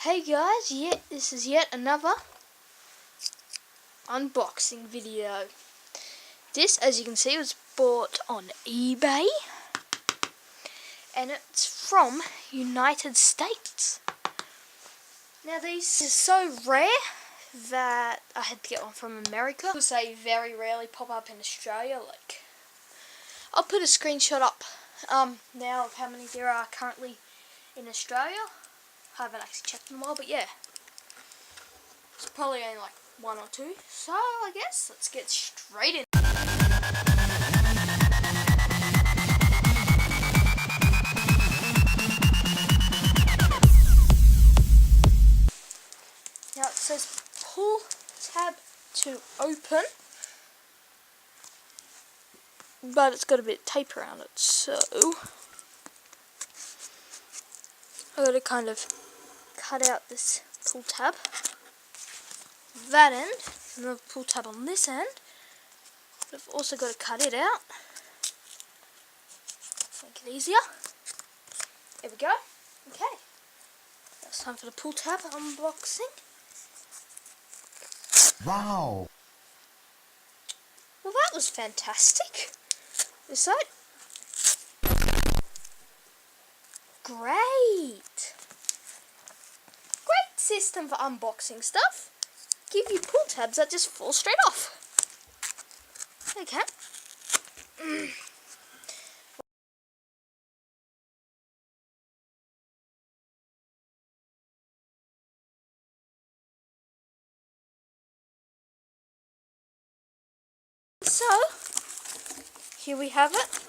Hey guys, this is yet another unboxing video. This, as you can see, was bought on eBay and it's from United States. Now these are so rare that I had to get one from America because they very rarely pop up in Australia. I'll put a screenshot up now of how many there are currently in Australia. I haven't actually checked in a while, but yeah. It's probably only like one or two. So I guess let's get straight in. Now it says pull tab to open, but it's got a bit of tape around it, so I've got to kind of cut out this pull tab, that end, and the pull tab on this end. But I've also got to cut it out, make it easier. There we go. Okay, now it's time for the pull tab unboxing. Wow! Well, that was fantastic. This side. Great! Great system for unboxing stuff. Give you pull tabs that just fall straight off. Okay. So, here we have it.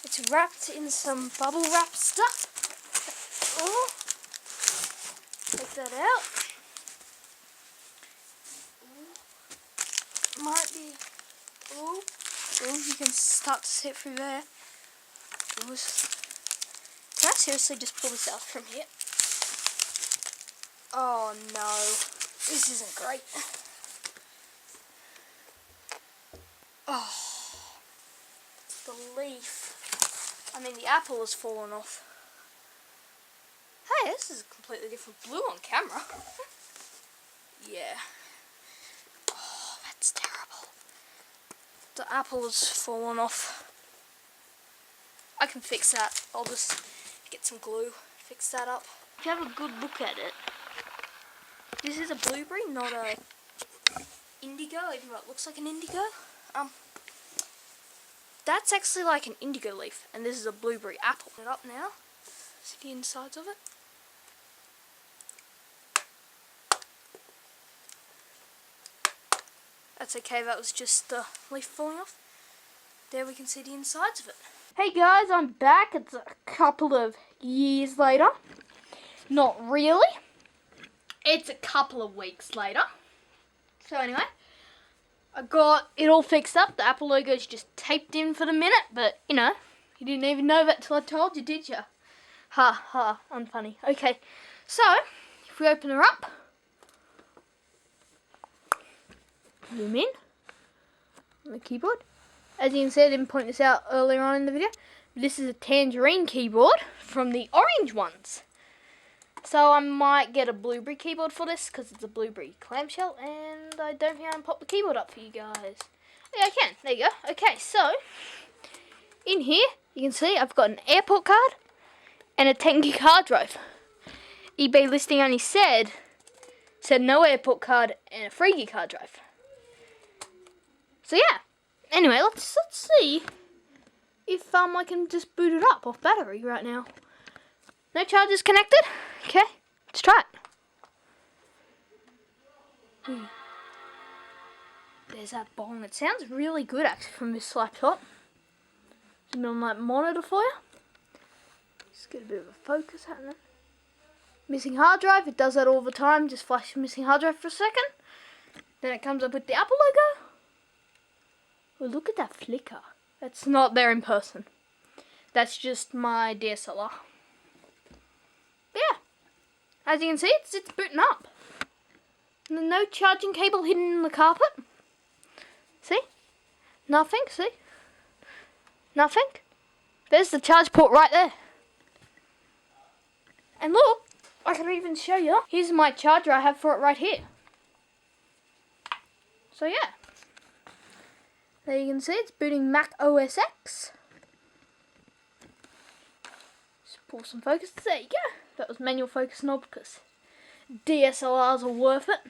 It's wrapped in some bubble wrap stuff. Oh, take that out. Might be. Oh, you can start to see it through there. Can I seriously just pull this out from here? Oh no, this isn't great. Oh, the leaf. I mean, the apple has fallen off. Hey, this is a completely different blue on camera. Yeah. Oh, that's terrible. The apple has fallen off. I can fix that. I'll just get some glue, fix that up. If you have a good look at it, this is a blueberry, not a indigo, even though it looks like an indigo. That's actually like an indigo leaf, and this is a blueberry apple. Put it up now. See the insides of it. That's okay, that was just the leaf falling off. There we can see the insides of it. Hey guys, I'm back. It's a couple of years later. Not really. It's a couple of weeks later. So anyway, I got it all fixed up. The Apple logo is just taped in for the minute, but you know, you didn't even know that till I told you, did you? Ha ha, unfunny. Okay, so if we open her up, zoom in on the keyboard. As you can see, I didn't point this out earlier on in the video. This is a tangerine keyboard from the orange ones. So I might get a blueberry keyboard for this because it's a blueberry clamshell, and I don't think I can pop the keyboard up for you guys. Yeah, I can. There you go. Okay, so in here you can see I've got an airport card and a 10 gig hard drive. eBay listing only said no airport card and a 3 gig hard drive. So yeah. Anyway, let's see if I can just boot it up off battery right now. No chargers connected? Okay, let's try it. There's that bong. It sounds really good actually from this laptop. Zoom on that monitor for you. Just get a bit of a focus happening. Missing hard drive, it does that all the time. Just flash missing hard drive for a second. Then it comes up with the Apple logo. Oh, look at that flicker. That's not there in person. That's just my DSLR. Yeah, as you can see, it's booting up. No charging cable hidden in the carpet. See? Nothing, see? Nothing. There's the charge port right there. And look, I can even show you. Here's my charger I have for it right here. So yeah. There you can see it's booting Mac OS X. Just pull some focus. There you go. That was manual focus knob because DSLRs are worth it.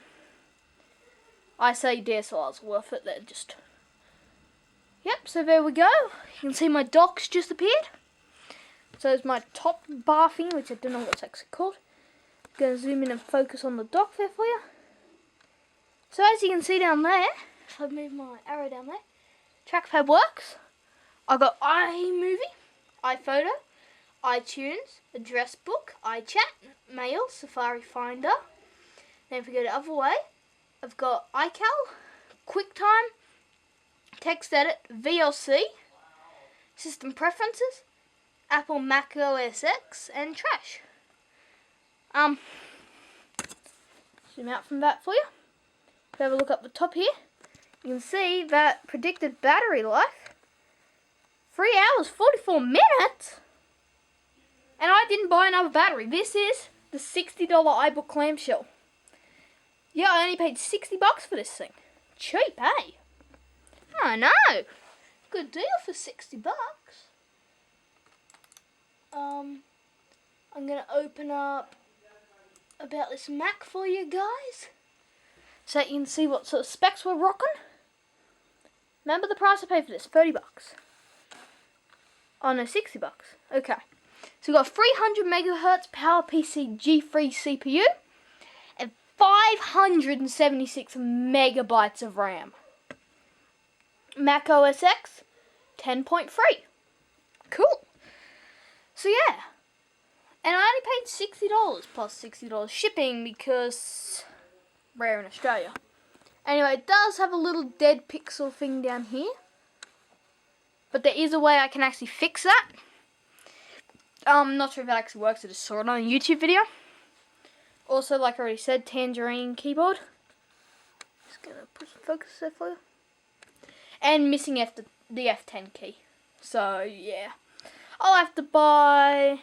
I say DSLRs are worth it. They're just... Yep, so there we go. You can see my docks just appeared. So there's my top bar thing, which I don't know what's actually called. I'm going to zoom in and focus on the dock there for you. So as you can see down there, if I move my arrow down there, trackpad works. I've got iMovie, iPhoto, iTunes, Address Book, iChat, Mail, Safari Finder. Then if we go the other way, I've got iCal, QuickTime, Text Edit, VLC, System Preferences, Apple Mac OS X, and Trash. Zoom out from that for you. If you have a look up the top here, you can see that predicted battery life, 3 hours 44 minutes. And I didn't buy another battery. This is the $60 iBook clamshell. Yeah, I only paid $60 for this thing. Cheap, eh? I know. Good deal for $60. I'm going to open up about this Mac for you guys, so that you can see what sort of specs we're rocking. Remember the price I paid for this, $30. Oh no, $60. Okay. So we've got 300 megahertz PowerPC G3 CPU and 576 megabytes of RAM. Mac OS X 10.3. Cool. So yeah. And I only paid $60 plus $60 shipping because rare in Australia. Anyway, it does have a little dead pixel thing down here. But there is a way I can actually fix that. I'm not sure if that actually works. I just saw it on a YouTube video. Also, like I already said, tangerine keyboard. Just gonna put some focus there for you. And missing the F10 key. So yeah, I'll have to buy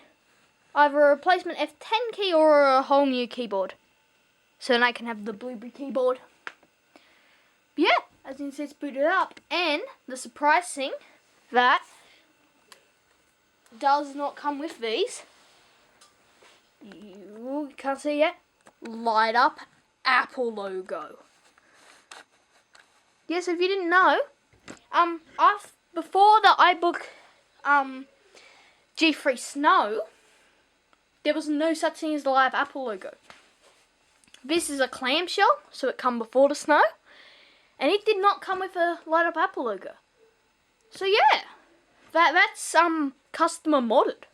either a replacement F10 key or a whole new keyboard. So then I can have the blueberry keyboard. But yeah, as you can see, it's booted up. And the surprise thing that does not come with these, you can't see yet, light up Apple logo. Yes, if you didn't know, before the iBook G3 Snow, there was no such thing as the live Apple logo. This is a clamshell, so it come before the Snow, and it did not come with a light up Apple logo. So yeah, that's customer modded.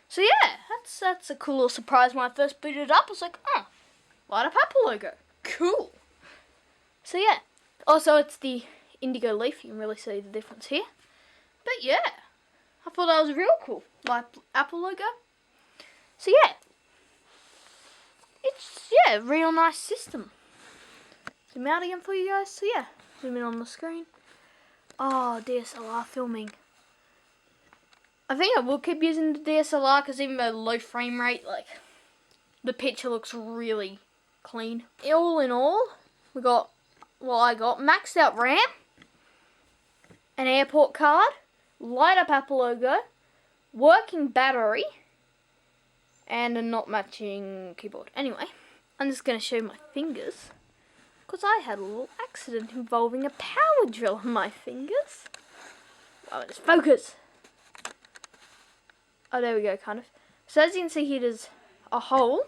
So yeah, that's a cool little surprise. When I first booted it up, I was like, oh, light up Apple logo, cool. So yeah, also it's the indigo leaf. You can really see the difference here. But yeah, I thought that was real cool, like Apple logo. So yeah, it's a real nice system. Zoom out again for you guys. So yeah, zoom in on the screen. Oh, DSLR filming. I think I will keep using the DSLR because even though low frame rate, like, the picture looks really clean. All in all, I got maxed out RAM, an airport card, light up Apple logo, working battery, and a not matching keyboard. Anyway, I'm just going to show my fingers because I had a little accident involving a power drill on my fingers. Oh, let's focus. Oh, there we go, kind of. So as you can see here, there's a hole,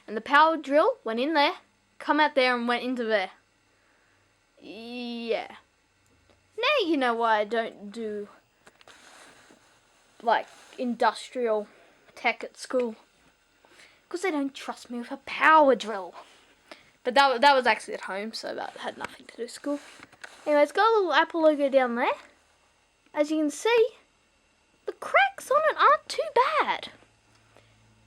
and the power drill went in there, come out there, and went into there. Yeah. Now you know why I don't do, like, industrial tech at school. Because they don't trust me with a power drill. But that was actually at home, so that had nothing to do with school. Anyway, it's got a little Apple logo down there. As you can see, the cracks on it aren't too bad.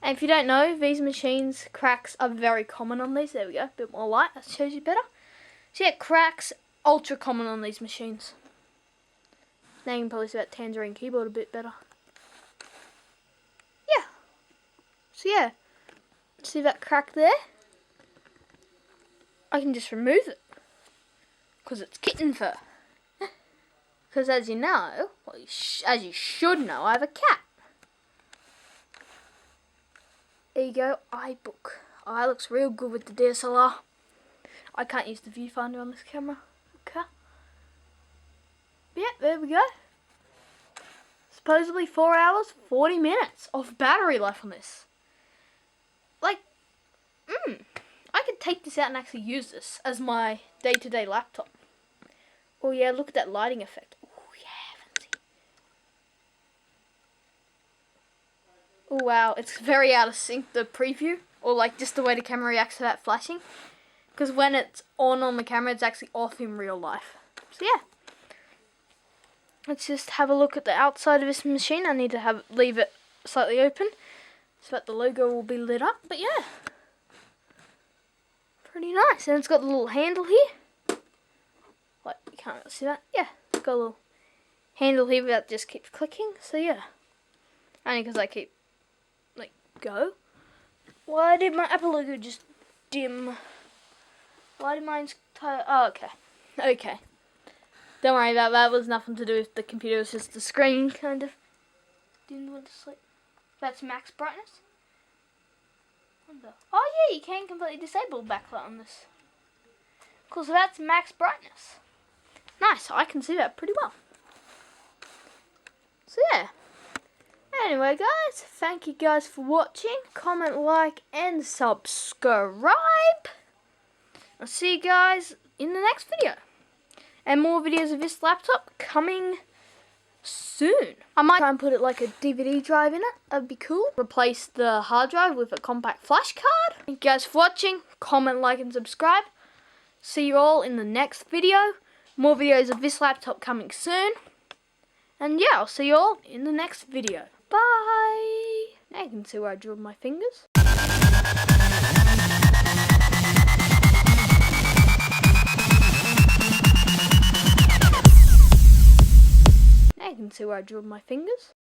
And if you don't know, these machines, cracks are very common on these. There we go, a bit more light, that shows you better. So yeah, cracks, ultra common on these machines. Now you can probably see that tangerine keyboard a bit better. Yeah. So yeah, See that crack there? I can just remove it because it's kitten fur. Because as you know, well, as you should know, I have a cat. There you go, iBook. Oh, it looks real good with the DSLR. I can't use the viewfinder on this camera. Okay. Yeah, there we go. Supposedly 4 hours, 40 minutes of battery life on this. Like, I could take this out and actually use this as my day-to-day laptop. Oh yeah, look at that lighting effect. Oh yeah, fancy. Oh wow, it's very out of sync, the preview. Or like just the way the camera reacts to that flashing. Because when it's on the camera, it's actually off in real life. So yeah. Let's just have a look at the outside of this machine. I need to leave it slightly open so that the logo will be lit up. But yeah, pretty nice. And it's got the little handle here. Like, you can't really see that. Yeah, it's got a little handle here that just keeps clicking. So yeah, only because I keep, like, go. Why did my Apple logo just dim? Why did mine oh, okay. Okay. Don't worry about that. It was nothing to do with the computer. It was just the screen, kind of. Didn't want to sleep. That's max brightness. Oh yeah, you can completely disable backlight on this. Cool, so that's max brightness. Nice, I can see that pretty well. So yeah. Anyway guys, thank you guys for watching. Comment, like, and subscribe. I'll see you guys in the next video. And more videos of this laptop coming soon. I might try and put it like a DVD drive in it. That'd be cool. Replace the hard drive with a compact flash card. Thank you guys for watching. Comment, like, and subscribe. See you all in the next video. More videos of this laptop coming soon. And yeah, I'll see you all in the next video. Bye. Now you can see where I drilled my fingers. Now you can see where I drilled my fingers.